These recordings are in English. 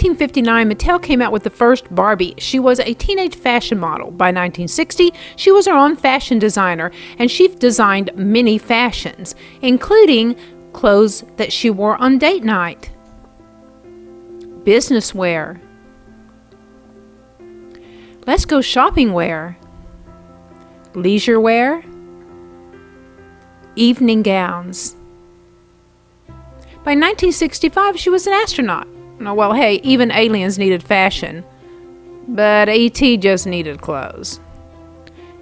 1959, Mattel came out with the first Barbie. She was a teenage fashion model. By 1960, she was her own fashion designer, and she designed many fashions, including clothes that she wore on date night, business wear, let's go shopping wear, leisure wear, evening gowns. By 1965, she was an astronaut. Well, hey, even aliens needed fashion, but E.T. just needed clothes.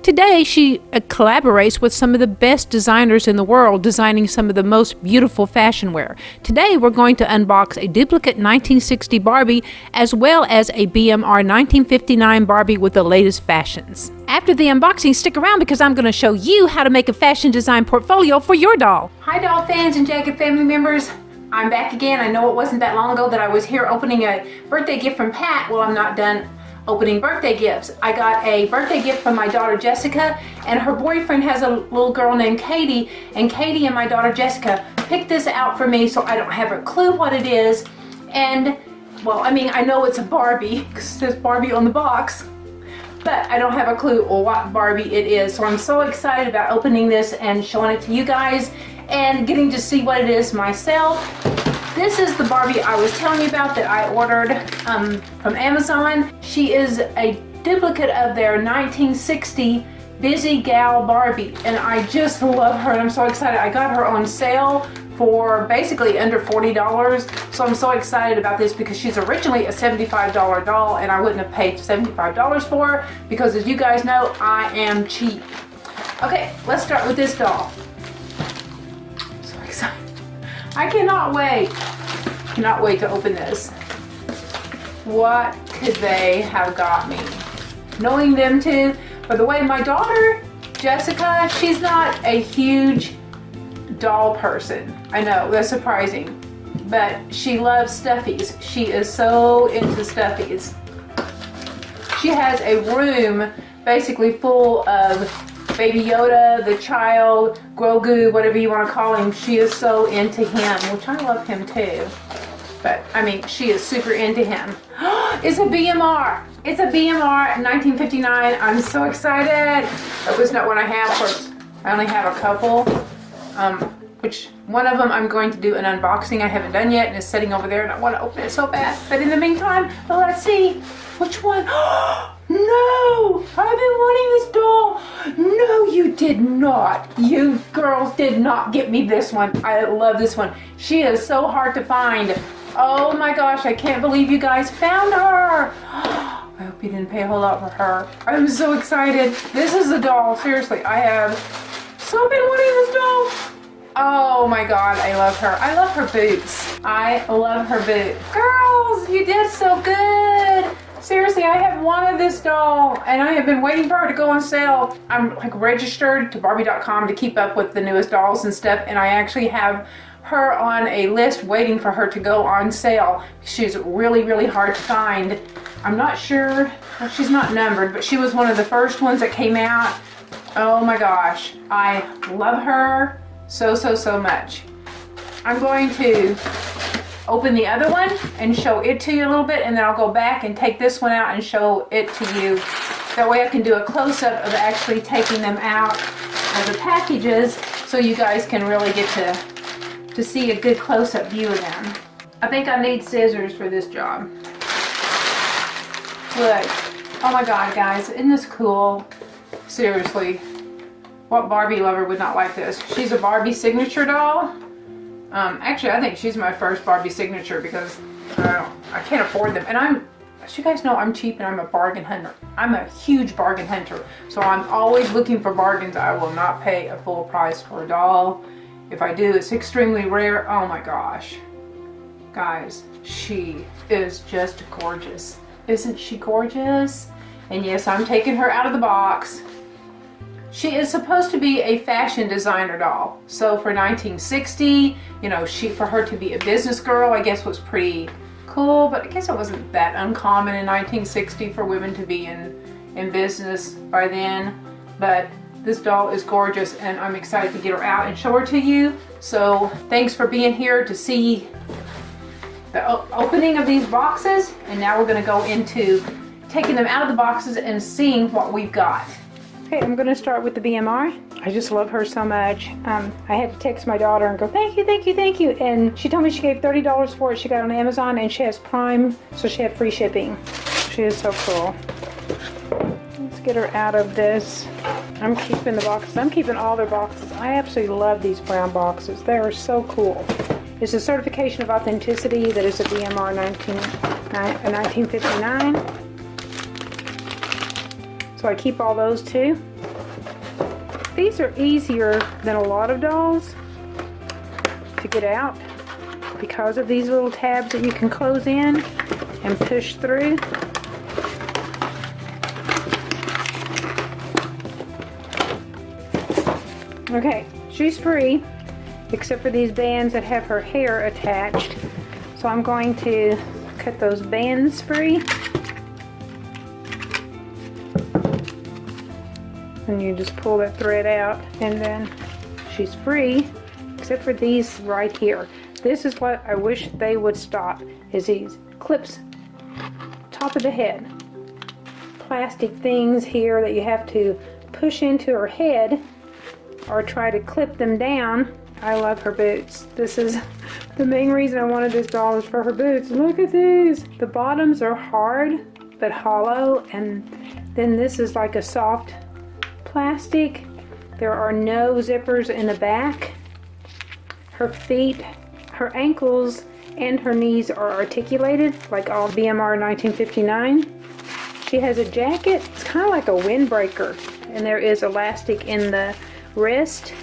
Today, she collaborates with some of the best designers in the world, designing some of the most beautiful fashion wear. Today, we're going to unbox a duplicate 1960 Barbie, as well as a BMR1959 Barbie with the latest fashions. After the unboxing, stick around because I'm going to show you how to make a fashion design portfolio for your doll. Hi, doll fans and Jagged family members. I'm back again. I know it wasn't that long ago that I was here opening a birthday gift from Pat. Well, I'm not done opening birthday gifts. I got a birthday gift from my daughter Jessica, and her boyfriend has a little girl named Katie, and Katie and my daughter Jessica picked this out for me, so I don't have a clue what it is. And well, I mean, I know it's a Barbie because it says Barbie on the box, but I don't have a clue what Barbie it is. So I'm so excited about opening this and showing it to you guys and getting to see what it is myself. This is the Barbie I was telling you about that I ordered from Amazon. She is a duplicate of their 1960 Busy Gal Barbie, and I just love her and I'm so excited. I got her on sale for basically under $40, so I'm so excited about this because she's originally a $75 doll, and I wouldn't have paid $75 for her because, as you guys know, I am cheap. Okay, let's start with this doll. So excited. I cannot wait. Cannot wait to open this. What could they have got me? Knowing them too. By the way, my daughter, Jessica, she's not a huge doll person. I know, that's surprising. But she loves stuffies. She is so into stuffies. She has a room basically full of Baby Yoda, the child, Grogu, whatever you want to call him. She is so into him, which I love him too. But, I mean, she is super into him. It's a BMR. It's a BMR 1959. I'm so excited. That was not one I have. Of course, I only have a couple. Which one of them I'm going to do an unboxing I haven't done yet, and it's sitting over there and I want to open it so bad. But in the meantime, let's see which one. No! I've been wanting this doll. No, you did not. You girls did not get me this one. I love this one. She is so hard to find. Oh my gosh, I can't believe you guys found her. I hope you didn't pay a whole lot for her. I'm so excited. This is the doll. Seriously, I have so been wanting this doll. Oh my god, I love her. I love her boots. I love her boots. Girls, you did so good. Seriously, I have wanted this doll and I have been waiting for her to go on sale. I'm like registered to Barbie.com to keep up with the newest dolls and stuff, and I actually have her on a list waiting for her to go on sale. She's really, really hard to find. I'm not sure, well, she's not numbered, but she was one of the first ones that came out. Oh my gosh, I love her so, so, so much. I'm going to open the other one and show it to you a little bit, and then I'll go back and take this one out and show it to you. That way I can do a close-up of actually taking them out of the packages so you guys can really get to see a good close-up view of them. I think I need scissors for this job. Look. Oh my god, guys, isn't this cool? Seriously. What Barbie lover would not like this? She's a Barbie signature doll. Actually, I think she's my first Barbie signature because I can't afford them. And as you guys know, I'm cheap and I'm a bargain hunter. I'm a huge bargain hunter. So I'm always looking for bargains. I will not pay a full price for a doll. If I do, it's extremely rare. Oh my gosh. Guys, she is just gorgeous. Isn't she gorgeous? And yes, I'm taking her out of the box. She is supposed to be a fashion designer doll. So for 1960, you know, for her to be a business girl, I guess was pretty cool, but I guess it wasn't that uncommon in 1960 for women to be in business by then. But this doll is gorgeous and I'm excited to get her out and show her to you. So thanks for being here to see the opening of these boxes, and now we're going to go into taking them out of the boxes and seeing what we've got. Okay, I'm going to start with the BMR. I just love her so much. I had to text my daughter and go, thank you, thank you, thank you. And she told me she gave $30 for it. She got it on Amazon, and she has Prime, so she had free shipping. She is so cool. Let's get her out of this. I'm keeping the boxes. I'm keeping all their boxes. I absolutely love these brown boxes. They are so cool. It's a certification of authenticity that is a BMR 1959. So I keep all those too. These are easier than a lot of dolls to get out because of these little tabs that you can close in and push through. Okay, she's free except for these bands that have her hair attached. So I'm going to cut those bands free. And you just pull that thread out, and then she's free except for these right here. This is what I wish they would stop, is these clips top of the head. Plastic things here that you have to push into her head or try to clip them down. I love her boots. This is the main reason I wanted this doll, is for her boots. Look at these. The bottoms are hard but hollow, and then this is like a soft plastic. There are no zippers in the back. Her feet, her ankles, and her knees are articulated like all BMR 1959. She has a jacket. It's kind of like a windbreaker, and there is elastic in the wrist.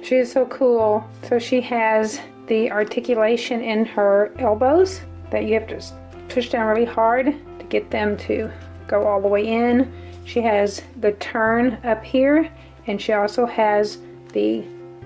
She is so cool. So she has the articulation in her elbows that you have to push down really hard to get them to go all the way in. She has the turn up here, and she also has the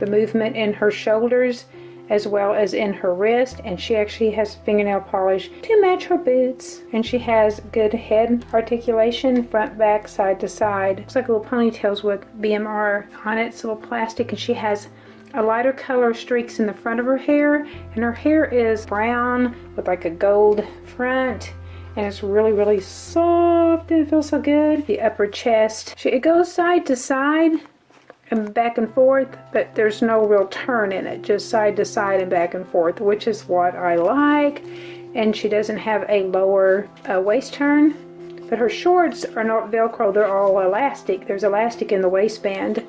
movement in her shoulders as well as in her wrist, and she actually has fingernail polish to match her boots. And she has good head articulation, front, back, side to side. Looks like little ponytails with BMR on it. It's a little plastic, and she has a lighter color streaks in the front of her hair, and her hair is brown with like a gold front, and it's really, really soft, and it feels so good. The upper chest, it goes side to side and back and forth, but there's no real turn in it, just side to side and back and forth, which is what I like. And she doesn't have a lower waist turn, but her shorts are not Velcro, they're all elastic. There's elastic in the waistband,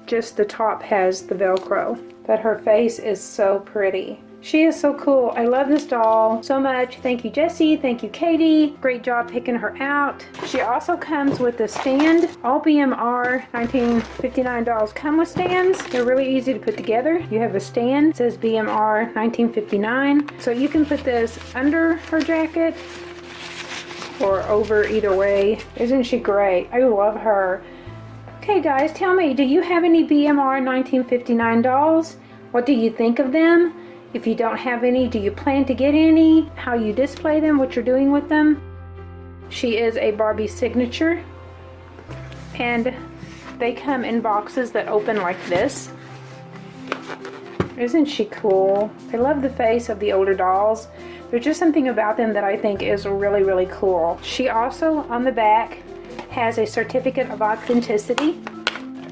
just the top has the Velcro. But her face is so pretty. She is so cool. I love this doll so much. Thank you, Jessie. Thank you, Katie. Great job picking her out. She also comes with a stand. All BMR 1959 dolls come with stands. They're really easy to put together. You have a stand. It says BMR 1959. So you can put this under her jacket or over, either way. Isn't she great? I love her. Okay, guys, tell me, do you have any BMR 1959 dolls? What do you think of them? If you don't have any, do you plan to get any? How you display them, what you're doing with them? She is a Barbie signature, and they come in boxes that open like this. Isn't she cool? I love the face of the older dolls. There's just something about them that I think is really, really cool. She also, on the back, has a certificate of authenticity.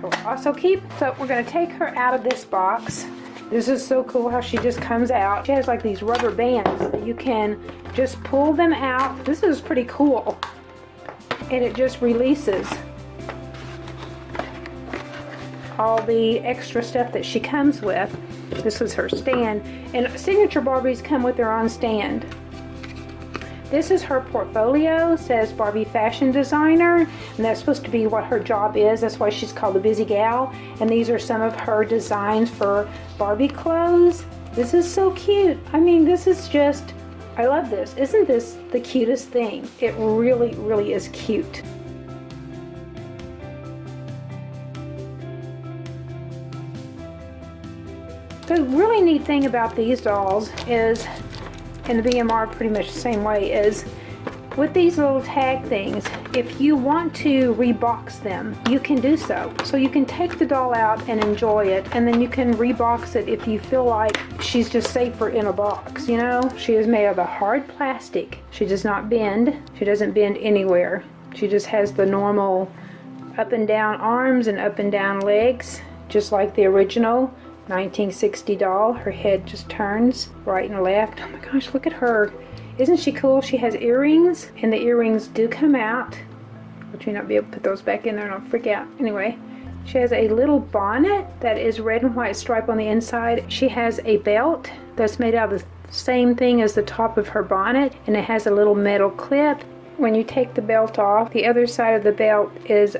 We'll also keep. So we're going to take her out of this box. This is so cool how she just comes out. She has like these rubber bands that you can just pull them out. This is pretty cool. And it just releases all the extra stuff that she comes with. This is her stand. And signature Barbies come with their own stand. This is her portfolio. It says Barbie fashion designer, and that's supposed to be what her job is. That's why she's called the busy gal. And these are some of her designs for Barbie clothes. This is so cute. I mean, this is just, I love this. Isn't this the cutest thing? It really, really is cute. The really neat thing about these dolls is, in the BMR pretty much the same way, is with these little tag things, if you want to rebox them, you can do so. So you can take the doll out and enjoy it, and then you can rebox it if you feel like she's just safer in a box, you know? She is made of a hard plastic. She does not bend. She doesn't bend anywhere. She just has the normal up and down arms and up and down legs, just like the original 1960 doll. Her head just turns right and left. Oh my gosh, look at her. Isn't she cool? She has earrings, and the earrings do come out, which you not be able to put those back in there and I'll freak out. Anyway, she has a little bonnet that is red and white stripe on the inside. She has a belt that's made out of the same thing as the top of her bonnet, and it has a little metal clip. When you take the belt off, the other side of the belt is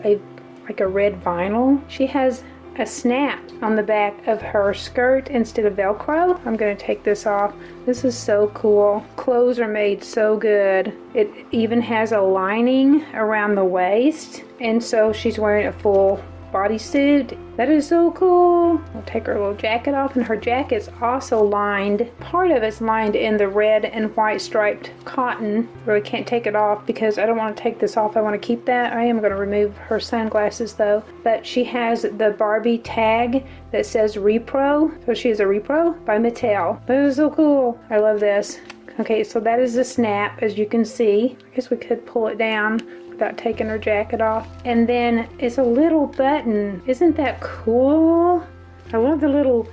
like a red vinyl. She has a snap on the back of her skirt instead of Velcro. I'm going to take this off. This is so cool. Clothes are made so good. It even has a lining around the waist, and so she's wearing a full bodysuit. That is so cool. I'll take her little jacket off, and her jacket's also lined. Part of it's lined in the red and white striped cotton. Really can't take it off because I don't want to take this off. I want to keep that. I am going to remove her sunglasses though. But she has the Barbie tag that says Repro. So she is a Repro by Mattel. That is so cool. I love this. Okay, so that is the snap, as you can see. I guess we could pull it down without taking her jacket off. And then it's a little button. Isn't that cool? I love the little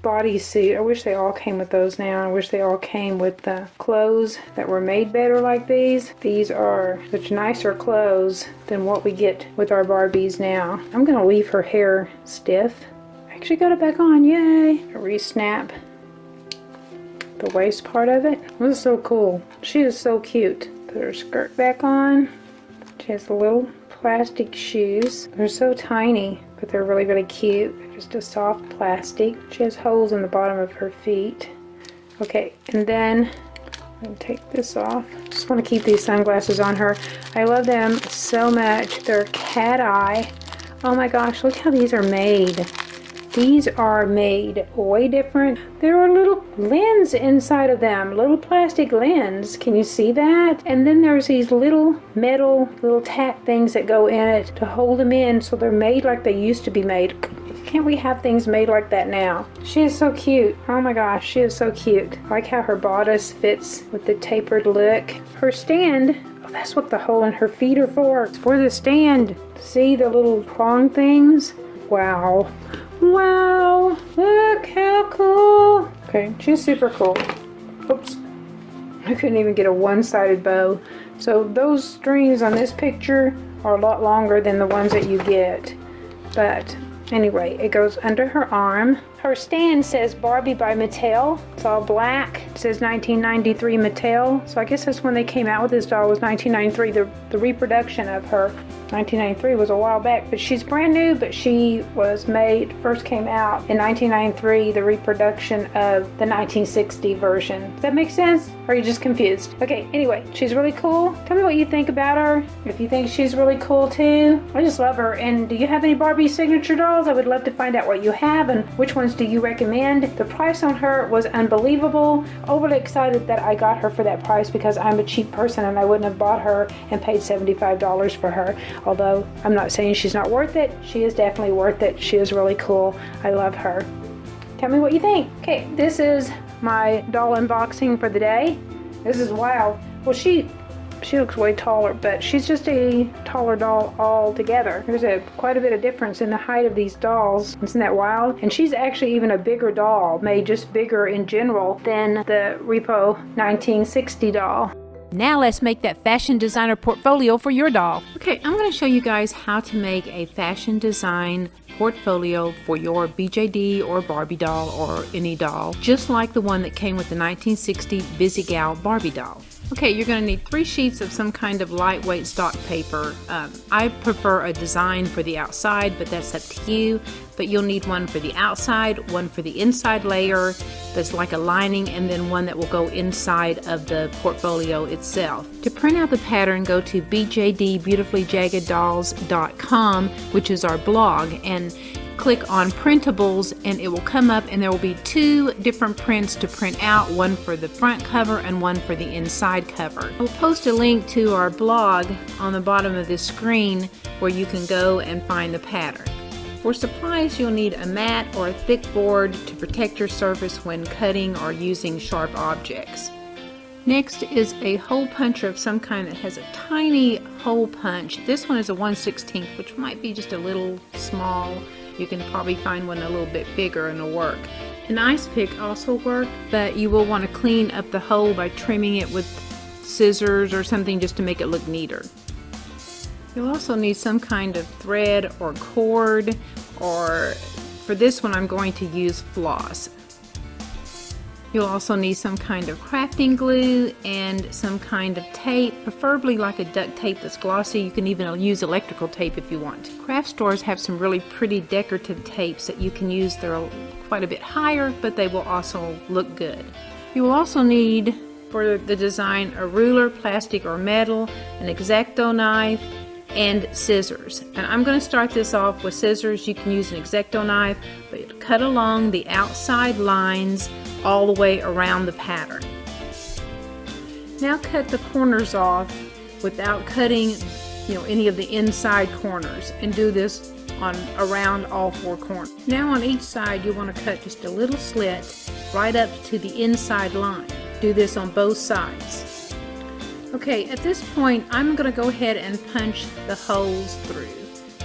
bodysuit. I wish they all came with those now. I wish they all came with the clothes that were made better like these. These are such nicer clothes than what we get with our Barbies now. I'm gonna leave her hair stiff. Actually got it back on, yay! Re-snap the waist part of it. This is so cool. She is so cute. Put her skirt back on. She has little plastic shoes. They're so tiny, but they're really, really cute. They're just a soft plastic. She has holes in the bottom of her feet. Okay, and then I'm going to take this off. Just want to keep these sunglasses on her. I love them so much. They're cat eye. Oh my gosh, look how these are made. These are made way different. There are little lens inside of them, little plastic lens. Can you see that? And then there's these little metal, little tack things that go in it to hold them in, so they're made like they used to be made. Can't we have things made like that now? She is so cute. Oh my gosh, she is so cute. I like how her bodice fits with the tapered look. Her stand, oh, that's what the hole in her feet are for. It's for the stand. See the little prong things? Wow. Wow, look how cool. Okay, she's super cool. Oops, I couldn't even get a one-sided bow. So those strings on this picture are a lot longer than the ones that you get. But anyway, it goes under her arm. Her stand says Barbie by Mattel. It's all black. It says 1993 Mattel. So I guess that's when they came out with this doll, was 1993. The reproduction of her 1993 was a while back, but she's brand new, but she was made, first came out in 1993, the reproduction of the 1960 version. Does that make sense? Or are you just confused? Okay, anyway, she's really cool. Tell me what you think about her. If you think she's really cool too. I just love her. And do you have any Barbie signature dolls? I would love to find out what you have and which ones do you recommend. The price on her was unbelievable. Overly excited that I got her for that price because I'm a cheap person and I wouldn't have bought her and paid $75 for her. Although I'm not saying she's not worth it, she is definitely worth it. She is really cool. I love her. Tell me what you think. Okay, this is my doll unboxing for the day. This is wild. Well, she looks way taller, but she's just a taller doll altogether. There's quite a bit of difference in the height of these dolls. Isn't that wild? And she's actually even a bigger doll, made just bigger in general than the Repo 1960 doll. Now let's make that fashion designer portfolio for your doll. Okay, I'm going to show you guys how to make a fashion design portfolio for your BJD or Barbie doll or any doll, just like the one that came with the 1960 Busy Gal Barbie doll. Okay, you're going to need 3 sheets of some kind of lightweight stock paper. I prefer a design for the outside, but that's up to you. But you'll need one for the outside, one for the inside layer that's like a lining, and then one that will go inside of the portfolio itself. To print out the pattern, go to bjdbeautifullyjaggedDolls.com, which is our blog, and click on printables and it will come up and there will be two different prints to print out, one for the front cover and one for the inside cover. We'll post a link to our blog on the bottom of this screen where you can go and find the pattern. For supplies, you'll need a mat or a thick board to protect your surface when cutting or using sharp objects. Next is a hole puncher of some kind that has a tiny hole punch. This one is a 1/16, which might be just a little small. You can probably find one a little bit bigger and it'll work. An ice pick also works, but you will want to clean up the hole by trimming it with scissors or something just to make it look neater. You'll also need some kind of thread or cord, or for this one I'm going to use floss. You'll also need some kind of crafting glue and some kind of tape, preferably like a duct tape that's glossy. You can even use electrical tape if you want. Craft stores have some really pretty decorative tapes that you can use. They're quite a bit higher, but they will also look good. You will also need, for the design, a ruler, plastic or metal, an X-Acto knife, and scissors. And I'm going to start this off with scissors. You can use an X-Acto knife, but cut along the outside lines all the way around the pattern. Now cut the corners off without cutting, any of the inside corners, and do this around all four corners. Now on each side you want to cut just a little slit right up to the inside line. Do this on both sides. Okay, at this point I'm going to go ahead and punch the holes through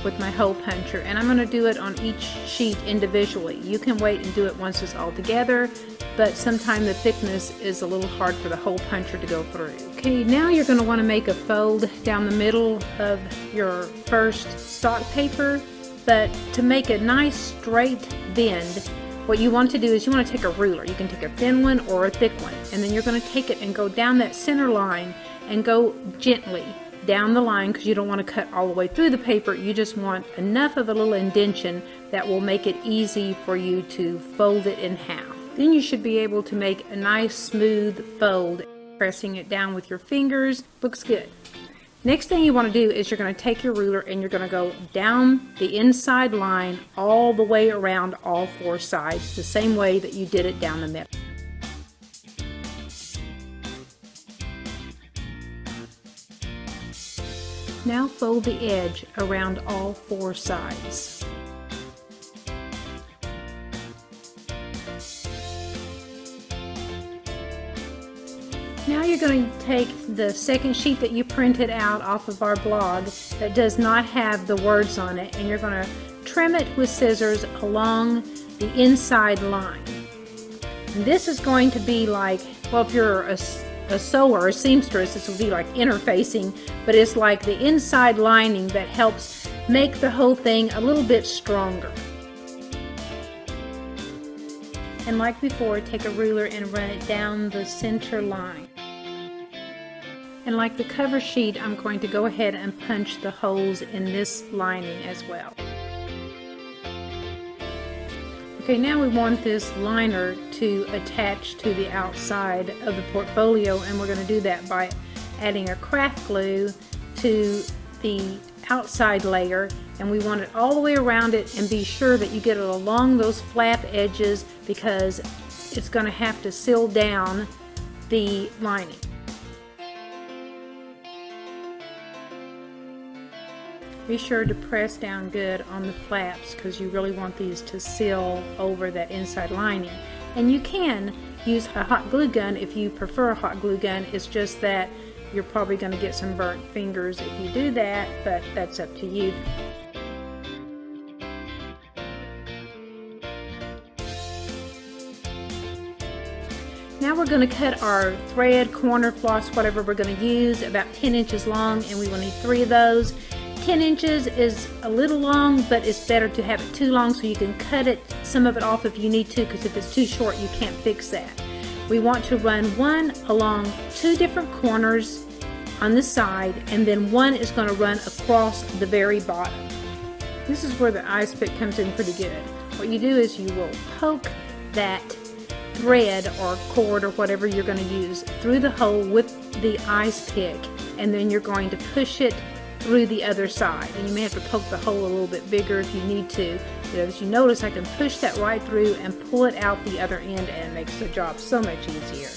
with my hole puncher, and I'm going to do it on each sheet individually. You can wait and do it once it's all together, but sometimes the thickness is a little hard for the hole puncher to go through. Okay, now you're going to want to make a fold down the middle of your first stock paper, but to make a nice straight bend, what you want to do is you want to take a ruler. You can take a thin one or a thick one, and then you're going to take it and go down that center line and go gently down the line, because you don't want to cut all the way through the paper. You just want enough of a little indentation that will make it easy for you to fold it in half. Then you should be able to make a nice smooth fold. Pressing it down with your fingers looks good. Next thing you want to do is you're going to take your ruler and you're going to go down the inside line all the way around all four sides, the same way that you did it down the middle. Now fold the edge around all four sides. Now you're going to take the second sheet that you printed out off of our blog that does not have the words on it, and you're going to trim it with scissors along the inside line. And this is going to be like, well, if you're a sewer or a seamstress, this will be like interfacing, but it's like the inside lining that helps make the whole thing a little bit stronger. And like before, take a ruler and run it down the center line. And like the cover sheet, I'm going to go ahead and punch the holes in this lining as well. Okay, now we want this liner to attach to the outside of the portfolio, and we're going to do that by adding a craft glue to the outside layer, and we want it all the way around it, and be sure that you get it along those flap edges because it's going to have to seal down the lining. Be sure to press down good on the flaps because you really want these to seal over that inside lining. And you can use a hot glue gun if you prefer a hot glue gun. It's just that you're probably going to get some burnt fingers if you do that, but that's up to you. Now we're going to cut our thread, corner, floss, whatever we're going to use, about 10 inches long, and we will need 3 of those. 10 inches is a little long, but it's better to have it too long so you can cut some of it off if you need to, because if it's too short you can't fix that. We want to run one along 2 different corners on the side, and then one is going to run across the very bottom. This is where the ice pick comes in pretty good. What you do is you will poke that thread or cord or whatever you're going to use through the hole with the ice pick, and then you're going to push it through the other side. And you may have to poke the hole a little bit bigger if you need to. But as you notice, I can push that right through and pull it out the other end, and it makes the job so much easier.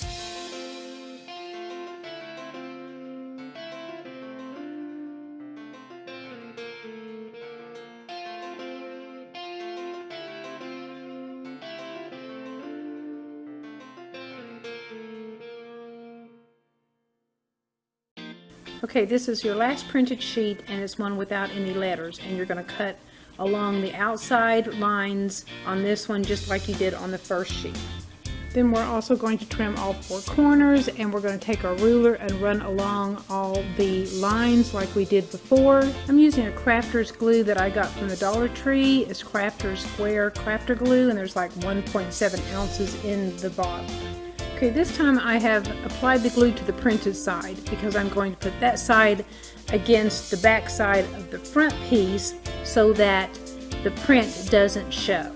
Okay, this is your last printed sheet, and it's one without any letters, and you're going to cut along the outside lines on this one just like you did on the first sheet. Then we're also going to trim all four corners, and we're going to take our ruler and run along all the lines like we did before. I'm using a crafter's glue that I got from the Dollar Tree. It's Crafter's Square Crafter Glue, and there's like 1.7 ounces in the bottle. Okay, this time I have applied the glue to the printed side because I'm going to put that side against the back side of the front piece so that the print doesn't show.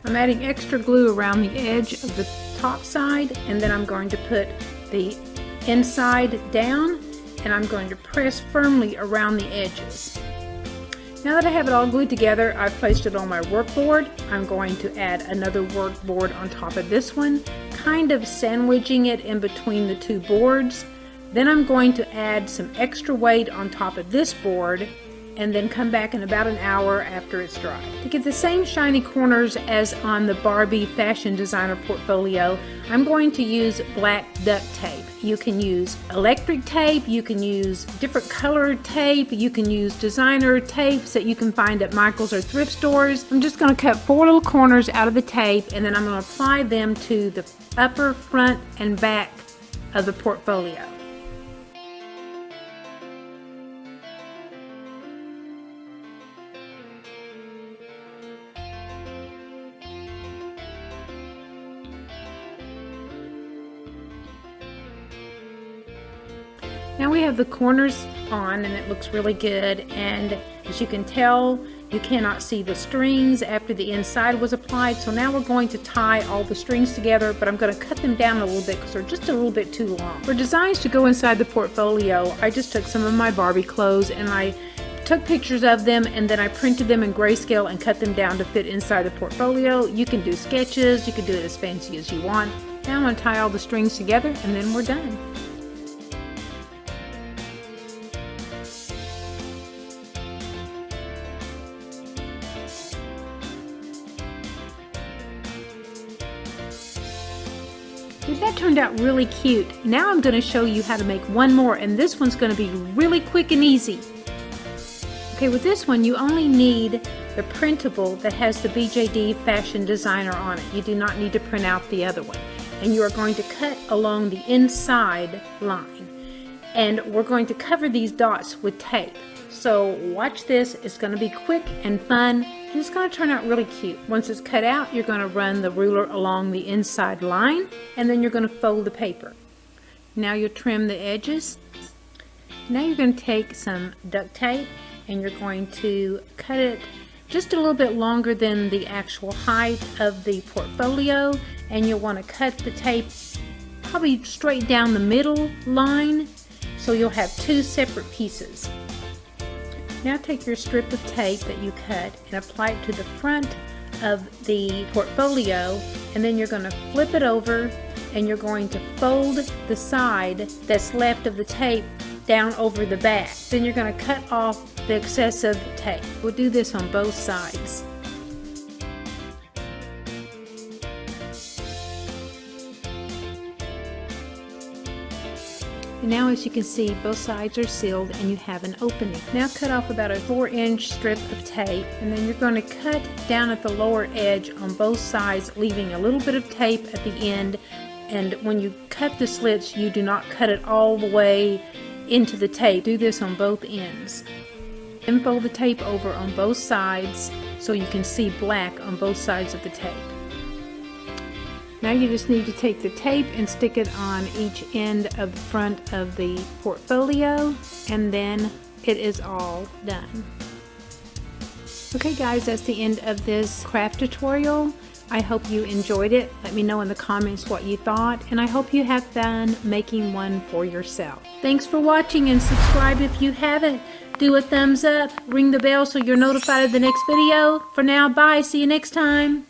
I'm adding extra glue around the edge of the top side, and then I'm going to put the inside down, and I'm going to press firmly around the edges. Now that I have it all glued together, I've placed it on my workboard. I'm going to add another workboard on top of this one, kind of sandwiching it in between the two boards. Then I'm going to add some extra weight on top of this board, and then come back in about an hour after it's dry. To get the same shiny corners as on the Barbie fashion designer portfolio, I'm going to use black duct tape. You can use electric tape, you can use different colored tape, you can use designer tapes that you can find at Michael's or thrift stores. I'm just going to cut 4 little corners out of the tape, and then I'm going to apply them to the upper, front, and back of the portfolio. Now we have the corners on, and it looks really good, and as you can tell, you cannot see the strings after the inside was applied. So now we're going to tie all the strings together, but I'm going to cut them down a little bit because they're just a little bit too long. For designs to go inside the portfolio, I just took some of my Barbie clothes and I took pictures of them, and then I printed them in grayscale and cut them down to fit inside the portfolio. You can do sketches, you can do it as fancy as you want. Now I'm going to tie all the strings together, and then we're done. That turned out really cute. Now I'm going to show you how to make one more, and this one's going to be really quick and easy. Okay, with this one you only need the printable that has the BJD fashion designer on it. You do not need to print out the other one. And you are going to cut along the inside line. And we're going to cover these dots with tape. So watch this, it's going to be quick and fun, and it's going to turn out really cute. Once it's cut out, you're going to run the ruler along the inside line, and then you're going to fold the paper. Now you'll trim the edges. Now you're going to take some duct tape, and you're going to cut it just a little bit longer than the actual height of the portfolio, and you'll want to cut the tape probably straight down the middle line, so you'll have 2 separate pieces. Now take your strip of tape that you cut and apply it to the front of the portfolio, and then you're going to flip it over, and you're going to fold the side that's left of the tape down over the back. Then you're going to cut off the excessive tape. We'll do this on both sides. And now, as you can see, both sides are sealed and you have an opening. Now cut off about a 4-inch strip of tape, and then you're going to cut down at the lower edge on both sides, leaving a little bit of tape at the end. And when you cut the slits, you do not cut it all the way into the tape. Do this on both ends. Then fold the tape over on both sides so you can see black on both sides of the tape. Now you just need to take the tape and stick it on each end of the front of the portfolio, and then it is all done. Okay guys, that's the end of this craft tutorial. I hope you enjoyed it. Let me know in the comments what you thought, and I hope you have fun making one for yourself. Thanks for watching, and subscribe if you haven't. Do a thumbs up, ring the bell so you're notified of the next video. For now, bye. See you next time.